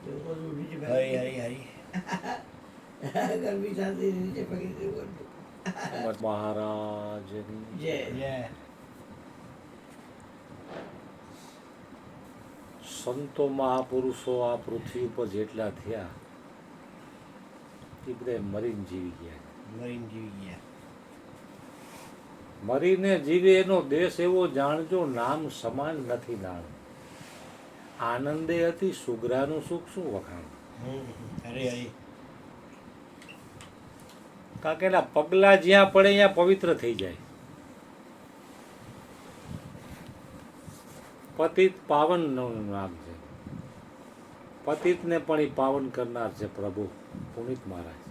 હરી હરી હરી ગરમી સાથે નીચે પગી દેવું મહારાજની જય જય સંતો મહાપુરુષો આ પૃથ્વી ઉપર જેટલા થયા એ બધા મરીને જીવી ગયા. મરીને જીવી ગયા. મરીને જીવે એનો દેશ એવો જાણજો, નામ સમાન નથી નાણું. આનંદે હતી સુગરાનું સુખ શું વખાણ. હરી હરી કારણ કે એના પગલા જ્યાં પડે ત્યાં પવિત્ર થઈ જાય. પતિત પાવન નું નામ છે. પતિતને પણ એ પાવન કરનાર છે પ્રભુ પુનિત મહારાજ.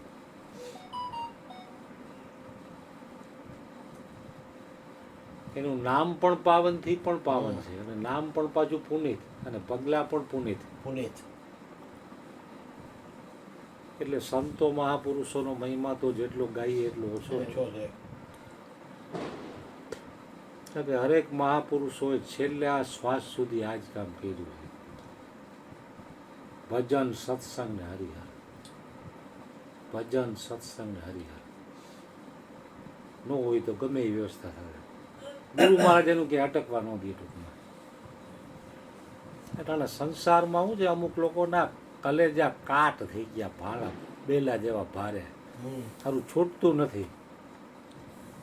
એનું નામ પણ પાવનથી પણ પાવન છે અને નામ પણ પાછું પુનિત અને પગલા પણ પુનિત. પુનિત એટલે સંતો મહાપુરુષોનો મહિમા તો જેટલો ગાઈએ એટલો ઓછો છે. કે હરેક મહાપુરુષોએ છેલ્લે આ શ્વાસ સુધી આ જ કામ કર્યું છે. ભજન સત્સંગ હરિહર, ભજન સત્સંગ હરિહર. ન હોય તો ગમે એ વ્યવસ્થા થાય. ગુરુ મહારાજ એનું કે અટકવા ન દે ટૂંકમાં. એટલે સંસારમાં શું છે, અમુક લોકોના કલેજા કાટ થઈ ગયા, ભાડા બેલા જેવા ભારે, સારું છૂટતું નથી.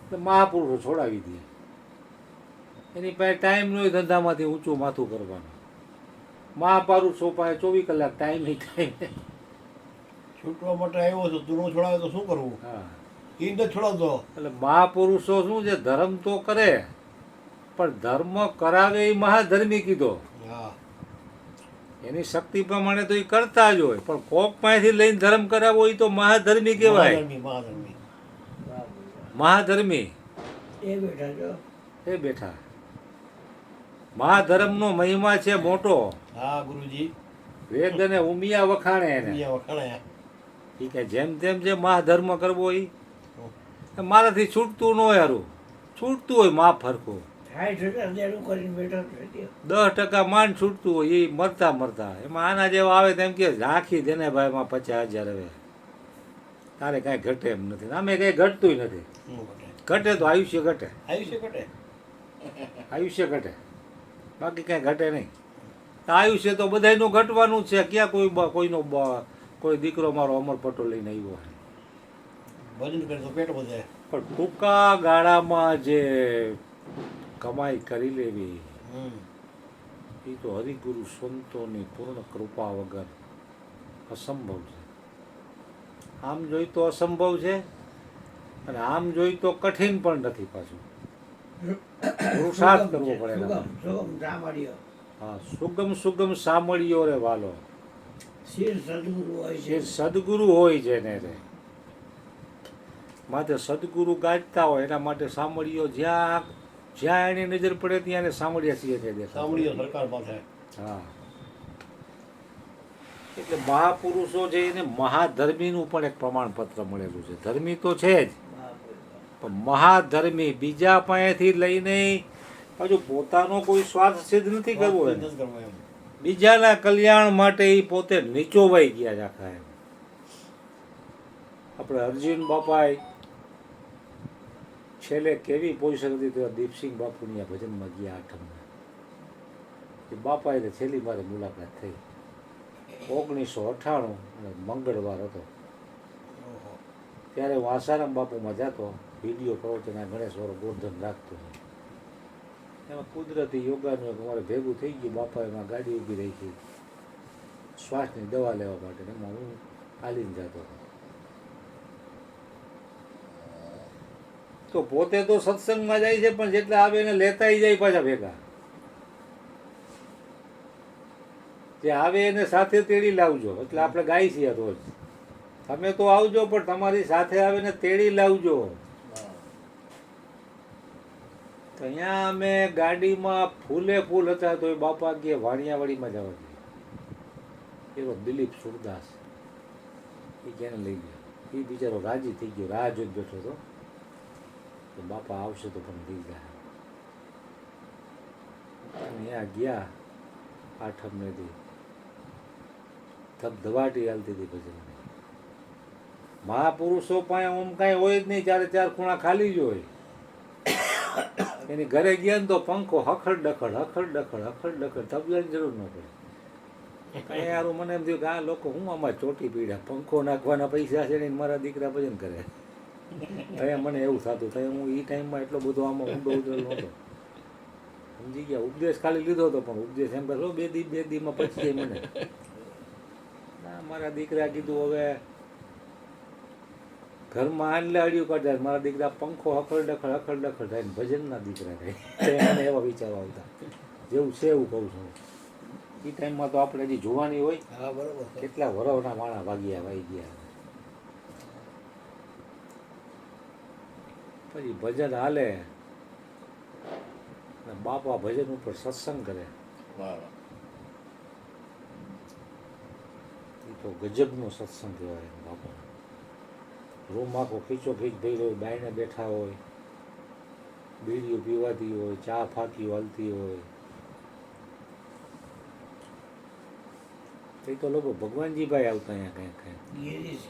એટલે મહાપુરુષો છોડાવી દે. એની પાસે ટાઈમ ન હોય ધંધામાંથી ઊંચું માથું કરવાનું. મહાપુરુષો પાસે 24 કલાક ટાઈમ નહીં ટાઈમ. છૂટવા માટે આવ્યો છું, તું ન છોડાવે તો શું કરવું? હા, એ નથી છોડાવતો. એટલે મહાપુરુષો શું છે, ધર્મ તો કરે પણ ધર્મ કરાવે એ મહાધર્મી કીધો. હા એની શક્તિ પ્રમાણે તો એ કરતા જ હોય, પણ કોક પાસેથી લઈને ધર્મ કરાવો એ તો મહાધર્મી કહેવાય. મહાધર્મી મહાધર્મી એ બેઠા છો. એ બેઠા. મહાધર્મનો મહિમા છે મોટો. હા ગુરુજી વેદ અને ઉમિયા વખાણે એને. વખાણ્યા એ કે જેમ તેમ જે મહાધર્મ કરવો એ મારાથી છૂટતું ન હોય. હારું છૂટતું હોય માપ ફરકું 10% માંડ છૂટતું હોય, એ મરતા મરતા. એમાં આના જેવા આવે તેમ કે ઝાંખી દેને ભાઈ એમાં 50,000 હવે તારે કાંઈ ઘટે એમ નથી. આમે કંઈ ઘટતું નથી. ઘટે તો આયુષ્ય ઘટે, આયુષ્ય ઘટે. આયુષ્ય ઘટે, બાકી કાંઈ ઘટે નહીં. આયુષ્ય તો બધાયનું ઘટવાનું જ છે. ક્યાં કોઈનો કોઈ દીકરો મારો અમર પટો લઈને આવ્યો હોય. ભજન કરે તો પેટ વધે. પણ ટૂંકા ગાળામાં જે કમાઈ કરી લેવી એ તો હરિગુરુ સંતોની પૂર્ણ કૃપા વગર અસંભવ છે. આમ જોઈ તો અસંભવ છે અને આમ જોઈ તો કઠિન પણ નથી. પાછું પુરુષાર્થ કરવો પડે. હા, સુગમ સુગમ સાંભળ્યો રે વાલો. સદગુરુ હોય છે ને રે માથે સદગુરુ ગાજતા હોય એના માટે સાંભળ્યો જ્યાં જ્યાં એની નજર પડે ત્યાં એને સાંભળ્યા છીએ સાંભળ્યો સરકાર પાસે. હા, એટલે મહાપુરુષો છે એને મહાધર્મીનું પણ એક પ્રમાણપત્ર મળેલું છે. ધર્મી તો છે જ પણ મહાધર્મી. બીજા પાસેથી લઈને પાછું પોતાનો કોઈ સ્વાર્થ સિદ્ધ નથી કરવો. બીજાના કલ્યાણ માટે એ પોતે નીચોવાઈ ગયા છે આખા. એમ આપણે અર્જુન બાપાએ છેલ્લે કેવી પોઝિશન હતી તો દીપસિંહ બાપુની આ ભજનમાં ગયા આઠમમાં. એ બાપાએ છેલ્લી મારે મુલાકાત થઈ 1998 મંગળવાર હતો. ત્યારે હું આસારામ બાપુમાં જતો વિડીયો પ્રવચન ગણેશવાળો ગોર્ધન રાખતો. એમાં કુદરતી યોગાનું અમારે ભેગું થઈ ગયું. બાપા એમાં ગાડી ઊભી રહી ગઈ શ્વાસની દવા લેવા માટે. એમાં હું હાલીને જતો હતો. તો પોતે તો સત્સંગમાં જાય છે પણ જેટલા આવે એને લેતાય જાય પાછા ભેગા. જે આવે એને સાથે તેડી લાવજો. એટલે આપણે ગાય છીએ રોજ. તમે તો આવજો પણ તમારી સાથે આવે ને તેડી લાવજો. તો અહીંયા અમે ગાડીમાં ફૂલે ફૂલ હતા તો એ બાપા કે વાણિયાવાડીમાં જવા દે. એવો દિલીપ સુરદાસ એ ક્યાંને લઈ ગયો. એ બિચારો રાજી થઈ ગયો, રાહ જોઈ બેઠો હતો તો બાપા આવશે તો પણ લઈ જાય. અહીંયા ગયા આઠમને દી ધબધબાટી હાલતી હતી ભજનની. મહાપુરુષો પાસે આમ કાંઈ હોય જ નહીં, ચારે ચાર ખૂણા ખાલી જ હોય. એની ઘરે ગયા ને તો પંખો હખડ ડખડ તબલાની જરૂર ન પડે. કઈ યારું મને એમ થયું કે આ લોકો હું આમાં ચોટી પીડ્યા, પંખો નાખવાના પૈસા છે ને મારા દીકરા ભજન કરે. ત્યાં મને એવું થતું, ત્યાં હું એ ટાઈમમાં એટલો બધો આમાં ઊંડો ઉતરેલો નહોતો. સમજી ગયા, ઉપદેશ ખાલી લીધો હતો, પણ ઉપદેશ એમ કરો બે દીમાં પછી મને ના મારા દીકરા કીધું હવે ઘરમાં આનલે અડિયું કાઢ્યા, મારા દીકરા પંખો હખડ ડખડ થાય ને ભજનના દીકરા થાય. એને એવા વિચારો આવતા. જેવું છે એવું કહું છું. એ ટાઈમમાં તો આપણે હજી જોવાની હોય. હા બરોબર. કેટલા વરવના માણા વાઈ ગયા. પછી ભજન હાલે ને બાપા ભજન ઉપર સત્સંગ કરે. એ તો ગજબનો સત્સંગ કહેવાય. બાપા રૂમ આખો ખીચો ખીચ ભર્યો હોય, બાયણે બેઠા હોય, બીડીઓ પીવાતી હોય, ચા ફાંકી હાલતી હોય. એ તો લોકો ભગવાનજીભાઈ આવતા અહીંયા કંઈક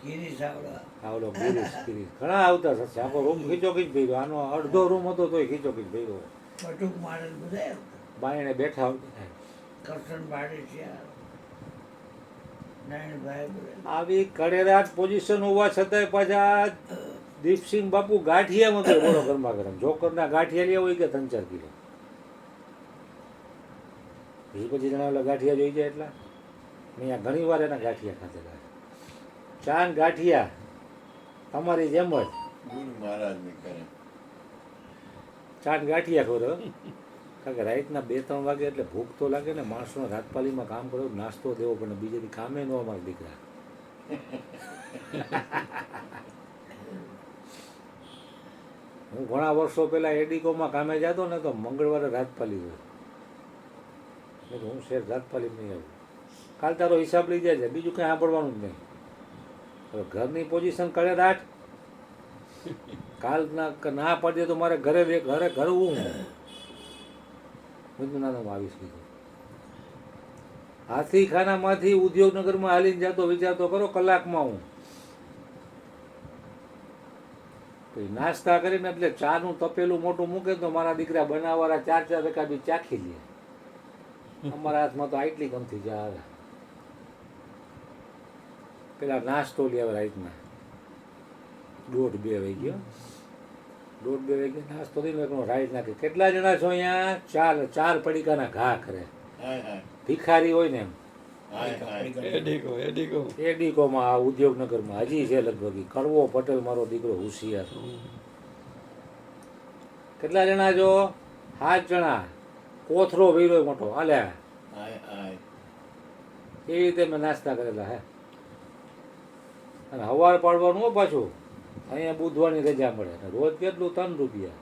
ગિરીશ આવડો ગિરીશ ઘણા આવતા થશે. આખો રૂમ ખીચો ખીચ ભર્યો. આનો અડધો રૂમ હતો તોય ખીચો ખીચ ભર્યો. બટુક મારે બધા બાયણે બેઠા આવતા. કરશન બાડે છે આવી કડેરાટ પોઝિશન હોવા છતાંય પાછા દીપસિંહ બાપુ ગાંઠિયામાં તો બોલો ગરમા ગરમ જોકરના ગાંઠિયા લેવા હોય કે 3-4 કિલો. એ પછી જણાવેલા ગાંઠિયા જોઈ જાય એટલા. મેં અહીંયા ઘણી વાર એના ગાંઠિયા ખાધેલા. ચાન ગાંઠિયા તમારી જેમ જ ચાન ગાંઠિયા ખોરો. કારણ કે રાતના 2-3 વાગે એટલે ભૂખ તો લાગે ને. માણસોને રાતપાલીમાં કામ કરો, નાસ્તો દેવો પણ બીજેથી કામે ન અમારા દીકરા. હું ઘણા વર્ષો પહેલાં એડિકોમાં કામે જતો ને તો મંગળવારે રાતપાલી હોય. હું શેર રાતપાલી નહીં આવું. કાલ તારો હિસાબ લઈ જાય છે, બીજું કંઈ સાંભળવાનું જ નહીં. હવે ઘરની પોઝિશન કરે રાખ. કાલ ના પડે તો મારે ઘરે ઘરવું નાનામાં આવીશ કીધું. હાથીખાનામાંથી ઉદ્યોગનગરમાં હાલીને જતો વિચારતો કરો કલાકમાં હું. પછી નાસ્તા કરીને એટલે ચાનું તપેલું મોટું મૂકે તો મારા દીકરા બનાવવાળા 4-4 રકાબી ચાખી લે. અમારા હાથમાં તો આટલી ગમતી ચા આવે. પેલા નાસ્તો લે રાતના 1:30-2 વાગી ગયો. 1:30-2 વાગે નાસ્તો થઈને રાઈડ નાખે. કેટલા જણા છો અહીંયા? 4 પડીકાના ઘા કરે. ભિખારી હોય ને એમ. એડિકોમાં આ ઉદ્યોગનગરમાં હજી છે લગભગ. કરવો પટેલ મારો દીકરો હોશિયાર. કેટલા જણા છો? 7 જણા. કોથરો વીરો મોટો હાલ્યા. એવી રીતે મેં નાસ્તા કરેલા હે. અને હવાર પાડવાનું હો પાછું. અહીંયા બુધવારની રજા મળે. રોજ કેટલું? 3 રૂપિયા.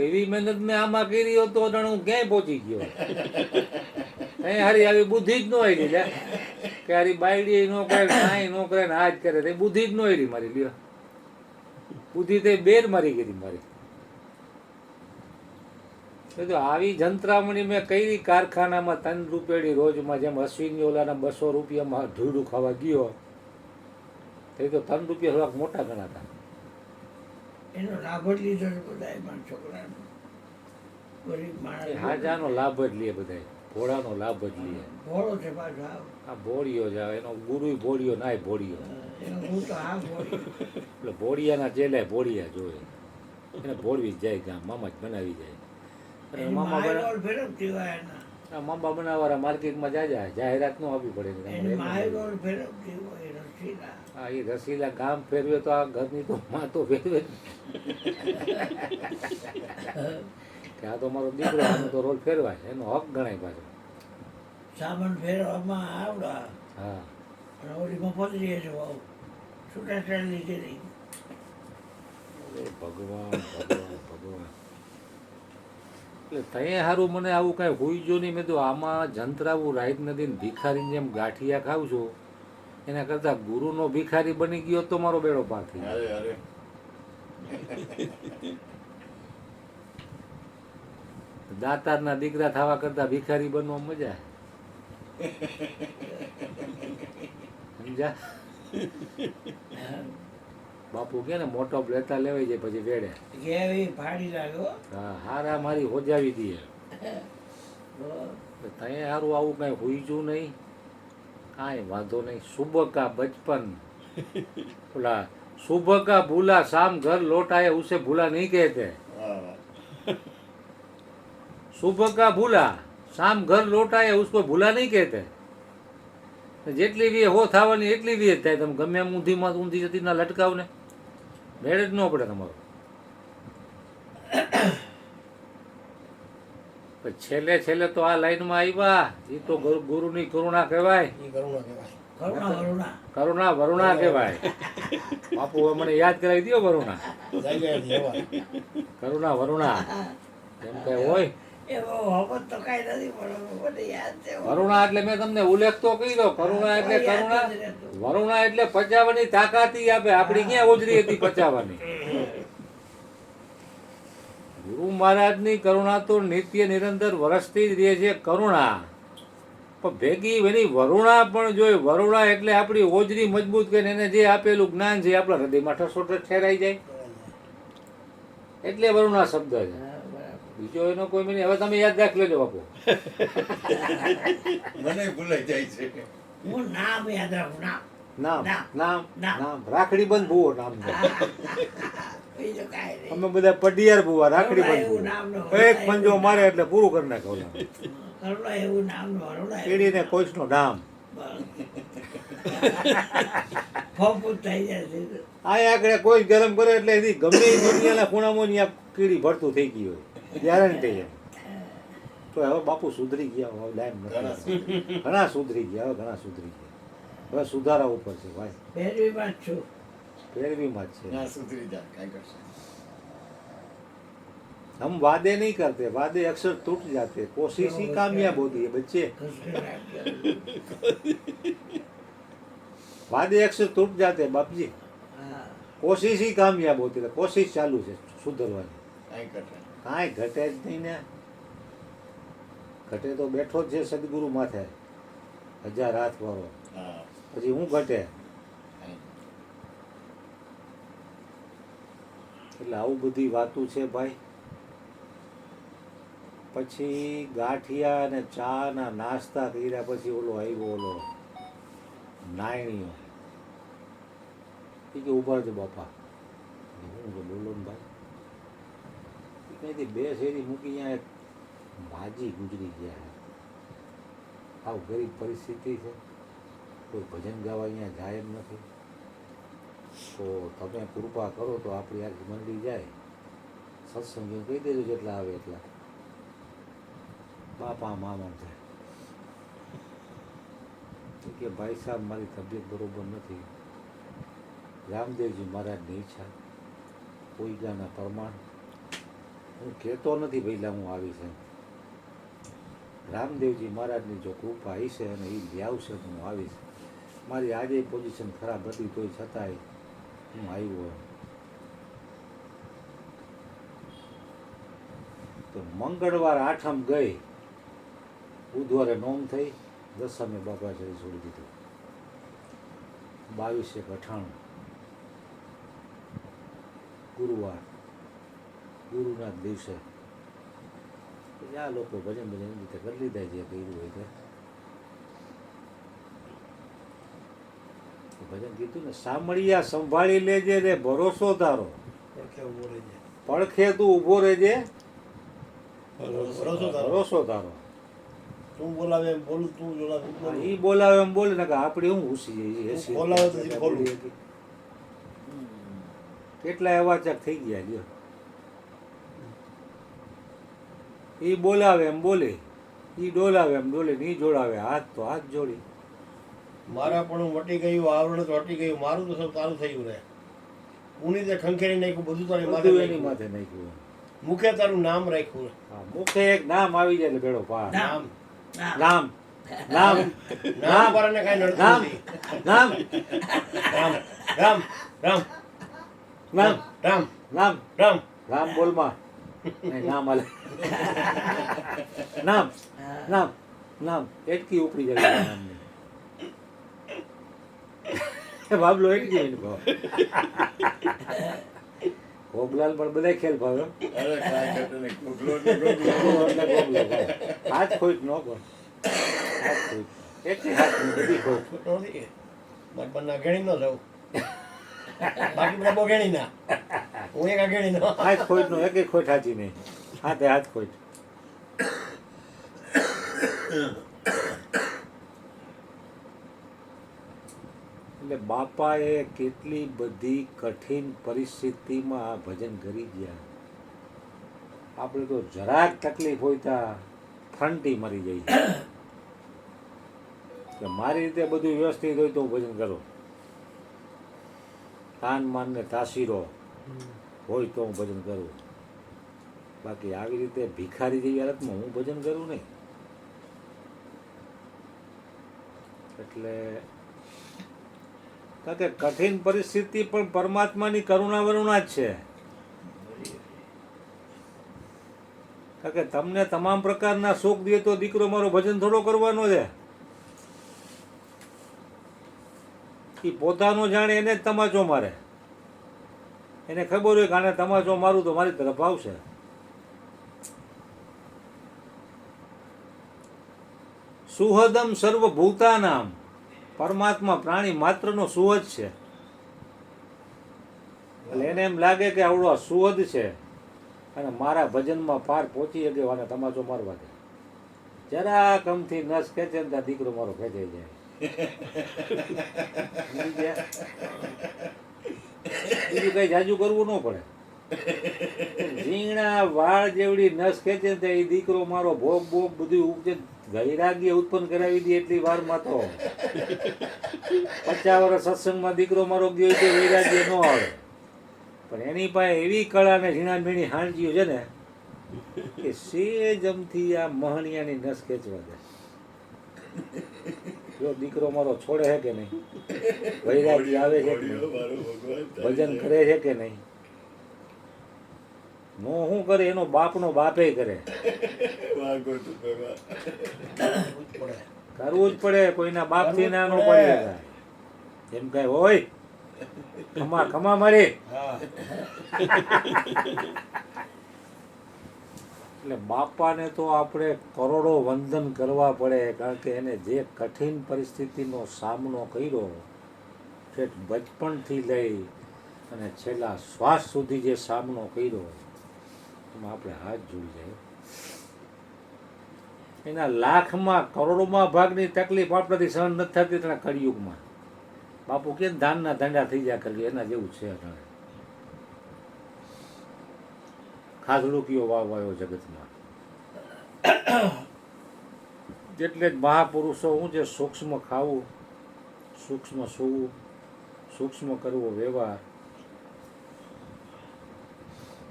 એવી મહેનત મેં આમાં કરી હોત તો હું ક્યાંય પહોંચી ગયો. અહીં હારી આવી બુદ્ધિ જ ન આવી લે કે હારી બાયડી નો કરે, કાંઈ નો કરે ને આ જ કરે. બુદ્ધિ જ ન આવી મારી. લ્યો બુદ્ધિ તે બેર મારી ગઈ મારી. તો આવી જંત્રામણી મેં કઈ કારખાનામાં 3 રૂપિયાની રોજમાં, જેમ અશ્વિની ઓલાના 200 રૂપિયામાં ઢૂડું ખાવા ગયો તે તો 3 રૂપિયા થોડાક મોટા ગણાતા. એનો લાભ જ લીધો બધા મારા છોકરાનો. ગરીબ માણસ હાજાનો લાભ જ લે બધા. ભોળાનો લાભ જ લે. ભોળો છે પાછો. આ ભોળિયો જ આવે. એનો ગુરુ ભોળિયો નાય ભોળિયો. એનો હું તો હા ભોળિયો. એટલે ભોળિયાના ચેલે ભોળિયા જોવે. એને ભોળવી જ જાય ગામ. મામા જ બનાવી જાય. મામા બનાવવાળા માર્કેટમાં જાય. જાહેરાત નો આપવી પડે. હા, એ રસીલા ગામ ફેરવે તો આ ઘરની તો માં તો ફેરવે કે આ તો મારો દીકરો, આનો તો રોલ ફેરવાય. એનો હક ગણાય પાછો. સામાન ફેરવામાં આવડા. હા, ઓલી મફત રહે છે છૂટા ટ્રેન લીધેલી. ભગવાન ભગવાન ભગવાન. એટલે તય સારું મને આવું કાંઈ હોઈજો નહીં. મેં તો આમાં જંતરાવું રાઈત નથી ને ભિખારીની જેમ ગાંઠિયા ખાઉં છું. એના કરતાં ગુરુનો ભિખારી બની ગયો તો મારો બેડો પાર થઈ ગયો. દાતારના દીકરા થવા કરતા ભિખારી બનવા મજા. સમજા? બાપુ કે ને મોટો લેતા લેવાય જાય પછી વેડે. કેવી ફાડી લાગ્યો. હા, હારા મારી હોજાવી દઈએ. તય હારું આવું કાંઈ હુઈજું નહીં, કાંઈ વાંધો નહીં. સુબકા બચપન ઓલા સુબકા ભૂલા શામ ઘર લौटाए उसे भूला नहीं कहते. સુબકા ભૂલા શામ ઘર લौटाए उसको भूला नहीं कहते. જેટલી વી હો થવાની એટલી વી જ થાય. તમે ગમે એમ ઊંધીમાં ઊંધી જતી ના લટકાવ ને મેળ જ ન પડે તમારો. છેલ્લે છેલ્લે તો આ લાઈનમાં આવ્યા એ તો ગુરુની કરુણા કહેવાય. કરુણા વરુણા કહેવાય. બાપુ મને યાદ કરાવી દો વરુણા. કરુણા વરુણા એમ કઈ હોય. વરુણા એટલે મેં તમને ઉલ્લેખ તો કહી દો. કરુણા એટલે કરુણા. વરુણા એટલે પચાવવાની તાકાતી આપે. આપડી ક્યાં ઓજરી હતી પચાવવાની. ગુરુ મહારાજની કરુણા તો નિત્ય નિરંતર વરસતી જ રહે છે. કરુણા પણ ભેગી એની વરુણા પણ જોઈ. વરુણા એટલે આપણી ઓજરી મજબૂત કરીને એને જે આપેલું જ્ઞાન છે આપણા હૃદયમાં ઠસોઠ ઠેરાઈ જાય એટલે વરુણા શબ્દ છે. બીજો એનો કોઈ મિનિંગ હવે તમે યાદ રાખી લેજો બાપુ. મને ભૂલાઈ જાય છે. હું નામ યાદ રાખું. નામ નામ નામ રાખડી બંધ ભૂવો નામ છે. બીજું કાંઈ નહીં. અમે બધા પડિયાર ભૂવા રાખડી બંધ એવું ભૂવા. નામનો એક પંજો મારે એટલે પૂરું કરી નાખે. કરુણા એવું નામનો હરુણા એવું. પીડીને કોઈનો નામ ફોફૂટ થઈ જાય છે. આ આગળ કોઈ ગરમ કરે એટલે એની ગમે એ દુનિયાના ખૂણામાં ત્યાં કીડી ભરતું થઈ ગઈ હોય ગેરંટી એમ. તો હવે બાપુ સુધરી ગયા. હવે ડાયમ નથી. ઘણા સુધરી ગયા. હવે ઘણા સુધરી ગયા. હવે સુધારા ઉપર છે ભાઈ. પહેરવીમાં જ છું. પેરવીમાં જ છે. ના સુધરી જાય કાંઈ કરશે. हम वादे नहीं करते, वादे अक्सर टूट जाते, कोशिश ही कामयाब होती है बच्चे. કૃષ્ણ રાખજો. वादे अक्सर टूट जाते हैं बाप जी. હા. कोशिश ही कामयाब होती है. कोशिश चालू है सुधरવાની. કાંઈ કરશે. કાંઈ ઘટે જ નહીં ને. ઘટે તો બેઠો જ છે સદગુરુ માથે 1000 હાથ વાળો. હા. પછી હું ઘટે. એટલે આવું બધી વાતું છે ભાઈ. પછી ગાંઠિયા અને ચા ના નાસ્તા કર્યા પછી ઓલો આવ્યો ઓલો નાયણીઓ. એ કે ઉભા છે બાપા. હું બોલો ને ભાઈ. કંઈથી 2 શેરી મૂકી ત્યાં એક ભાજી ગુજરી ગયા છે. આવું ગરીબ પરિસ્થિતિ છે. કોઈ ભજન ગાવા અહીંયા જાય એમ નથી. તો તમે કૃપા કરો તો આપણી આખી મંડી જાય. સત્સંગ કહી દેજો જેટલા આવે એટલા. બાપા મામા થાય કે ભાઈ સાહેબ મારી તબિયત બરોબર નથી. રામદેવજી મહારાજની ઈચ્છા પોઈગાના પ્રમાણ હું કહેતો નથી પહેલાં હું આવીશ એમ. રામદેવજી મહારાજની જો કૃપા હશે અને એ લાવશે તો હું આવીશ. મારી આજે પોઝિશન ખરાબ હતી તોય છતાંય હું આવ્યો. તો મંગળવાર આઠમ ગઈ, બુધવારે નોમ થઈ, દસમે બાપાશ્રી છોડી દીધું. 22/98 ગુરુવાર, ગુરુના દિવસે આ લોકો ભજન ભજન રીતે કરી લીધા જે કર્યું હોય તે. ભજન કીધું ને, સાંભળિયા સંભાળી લેજે રે ભરોસો તારો, પડખે તું ઊભો રહેજે ભરોસો તારો. તું બોલાવે એમ બોલું, તું બોલાવે એમ બોલું. ઈ બોલાવે એમ બોલે ને કે આપણે હું ઘૂસી જઈએ. બોલાવે તો ઈ બોલું. કેટલા એવા ચાક થઈ ગયા લ્યો. ઈ બોલાવે એમ બોલે, ઈ ડોલાવે એમ ડોલે, ની જોડાવે હાથ તો હાથ જોડી. મારા પણ વટી ગયું, આવરણ તો વટી ગયું, મારું તો સૌ તારું થયું રે. ઉની તે ખંખેરી નાખ્યું, બધું તારી માથે બધું એની નાખ્યું. માથે નાખ્યું. મુખે તારું નામ રાખ્યું. હા, મુખે એક નામ આવી જાય એટલે બેડો પાર. નામ નામ નામ નામ પરને કાંઈ નડતું નામ નથી. નામ રામ રામ રામ નામ રામ નામ રામ રામ બોલમાં નહીં, નામ હાલે. નામ હા. નામ નામ એટકી ઉપડી જાય નામની. બાબલો એટકી એને ભાવ. ગોગલાલ પણ બધા ખેલ ભાવે હો. અરે કાંઈ ઘટે નહીં. ગોગલો ને ગોગલો. એટલે ગોગલો ભાવે. હાથ ખોઈટ ન કર. હાથ ખોઈટ. એટકી હાથ નહીં, બધી ખોઈટ. ખોટો નથી. મારે બંને ગણી ન જવું બાકી બધા બહુ ગણી ના હું એક ગણી ન હાથ ખોઈટ નો એક ખોઈટ હાચી નહીં. હાથે હાથ ખોઈટ. એટલે બાપાએ કેટલી બધી કઠિન પરિસ્થિતિમાં આ ભજન કરી ગયા. આપણે તો જરાક તકલીફ હોય ત્યાં ફ્રંટી મરી જાય કે મારી રીતે બધું વ્યવસ્થિત હોય તો હું ભજન કરું. તાન માન ને તાસીરો હોય તો હું ભજન કરું. બાકી આવી રીતે ભિખારી જેવી હાલતમાં હું ભજન કરું નહીં. એટલે કારણ કે કઠિન પરિસ્થિતિ પણ પરમાત્માની કરુણા વરુણા જ છે. કારણ કે તમને તમામ પ્રકારના સુખ દે તો દીકરો મારો ભજન થોડો કરવાનો છે. એ પોતાનો જાણે એને જ તમાચો મારે. એને ખબર હોય કે આને તમાચો મારું તો મારી તરફ આવશે. સુહદમ સર્વભૂતાનામ, પરમાત્મા પ્રાણી માત્રનો સુહદ છે. એટલે એને એમ લાગે કે આવડો આ સુહદ છે અને મારા ભજનમાં પાર પહોંચી શકે અને તમાચો મારવા દે. જરા કમથી નસ ખેંચે ને ત્યાં દીકરો મારો ખેંચાઈ જાય. બીજું કઈ જાજુ કરવું ન પડે. ઝીણા વાળ જેવડી નસ ખેંચે ને ત્યાં એ દીકરો મારો ભોગ ભોગ બધું ઉપજે વૈરાગ્ય ઉત્પન્ન કરાવી દે એટલી વારમાં તો 50 વર્ષ સત્સંગમાં દીકરો મારો ગયો તો વૈરાગ્ય ન આવે. પણ એની પાસે એવી કળા ને ઝીણા મીણી હાંજીઓ છે ને કે સેજમથી આ મહણિયાની નસ ખેંચવા દે. જો દીકરો મારો છોડે છે કે નહીં, વૈરાગ્ય આવે છે કે નહીં, ભજન કરે છે કે નહીં. નો શું કરે એનો બાપનો બાપે કરે. કરવું જ પડે. કોઈના બાપથી ના નો પડે. એમ કઈ હોય ખમા ખમા મારી. એટલે બાપાને તો આપણે કરોડો વંદન કરવા પડે. કારણ કે એને જે કઠિન પરિસ્થિતિનો સામનો કર્યો છે, બચપણથી લઈ અને છેલ્લા શ્વાસ સુધી જે સામનો કર્યો એમાં આપણે હાથ જોડી જાય. એના લાખમાં કરોડોમાં ભાગની તકલીફ આપણાથી સહન નથી થતી. તેના કળિયુગમાં બાપુ કે ધાનના ધંડા થઈ જાય કરી એના જેવું છે. ખાધડું કયો વાવ્યો જગતમાં. એટલે જ મહાપુરુષો શું છે, સૂક્ષ્મ ખાવું, સૂક્ષ્મ સૂવું, સૂક્ષ્મ કરવો વ્યવહાર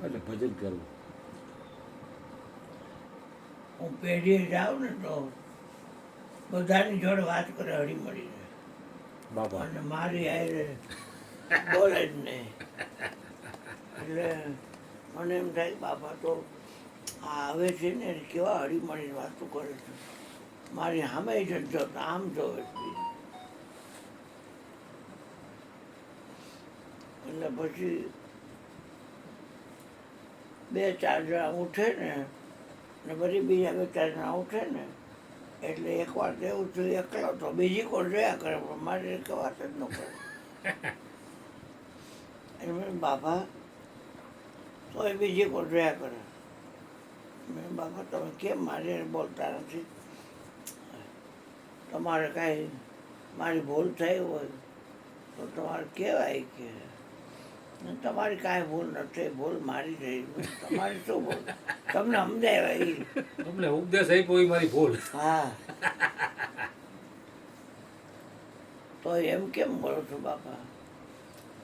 એટલે ભજન કરવું. હું પેઢીએ જાઉં ને તો બધાની જોડે વાત કરે હળી મળીને. બાપા અને મારી હારે બોલે જ નહીં. એટલે મને એમ થાય કે બાપા તો આ આવે છે ને કેવા હળી મળીને વાતો કરે છે. મારી સામે જ જોતા આમ જોવે છે. એટલે પછી 2-4 જણા ઉઠે ને બધી બીજા 2-4 જણા ઉઠે ને એટલે એકવાર તો એવું થયું એકલો તો બીજી કોણ જોયા કરે પણ મારી એક વાત જ ન કરે. એટલે બાપા તો એ બીજી કોણ જોયા કરે. મેં બાપા તમે કેમ મારી બોલતા નથી? તમારે કાંઈ મારી ભૂલ થઈ હોય તો તમારે કહેવાય કે તમારી કાંઈ ભૂલ નથી, ભૂલ મારી થઈ. તમારી શું ભૂલ? તમને સમજાય. તમને ઉપદેશ આપ્યો એ મારી ભૂલ. હા તો એમ કેમ બોલો છો બાપા?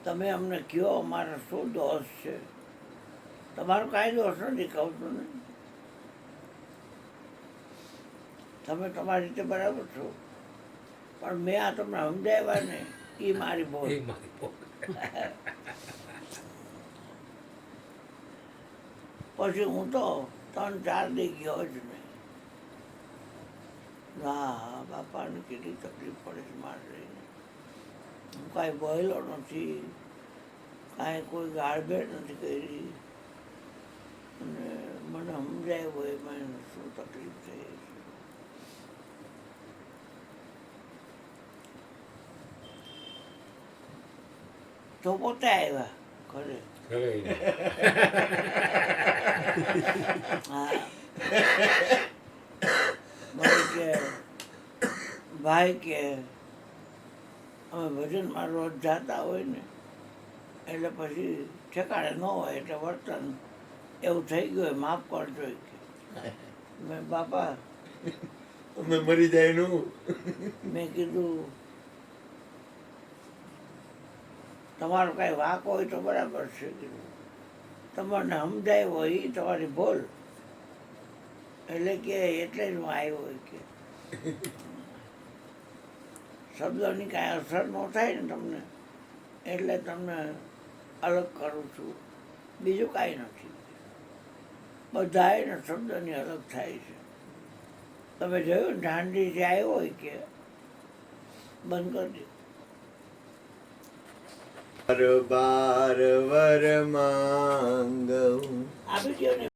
તમે અમને કહો અમારો શું દોષ છે? તમારો કાંઈ દોષ નથી કહું છું ને. તમે તમારી રીતે બરાબર છો પણ મેં આ તમને સમજાવ્યા ને એ મારી ભૂલ. પછી હું તો 3-4 દી ગયો જ નહીં. હા બાપાને કેટલી તકલીફ પડે છે મારે રહીને. હું કાંઈ બોયલો નથી, કાંઈ કોઈ ગાળભેડ નથી કરી, અને મને સમજાય હોય મને શું તકલીફ થઈ છે. તો પોતે આવ્યા ઘરે. ઘરે હા મને કે ભાઈ કે અમે ભજનમાં રોજ જાતા હોય ને એટલે પછી ઠેકાણે ન હોય એટલે વર્તન એવું થઈ ગયું હોય, માફ કરજો કે. મેં બાપા અમે મરી જાય નું મેં કીધું તમારો કાંઈ વાંક હોય તો બરાબર છે કીધું, તમને સમજાય હોય એ તમારી ભૂલ, એટલે કે એટલે જ હું આવ્યો હોય કે શબ્દોની કાંઈ અસર ન થાય ને તમને એટલે તમને અલગ કરું છું, બીજું કાંઈ નથી. બધાએ ને શબ્દની અલગ થાય છે. તમે જોયું ને દાંડી જે આવ્યો હોય કે બંધ કરી દે. બાર વર માંગું આપી દો ને.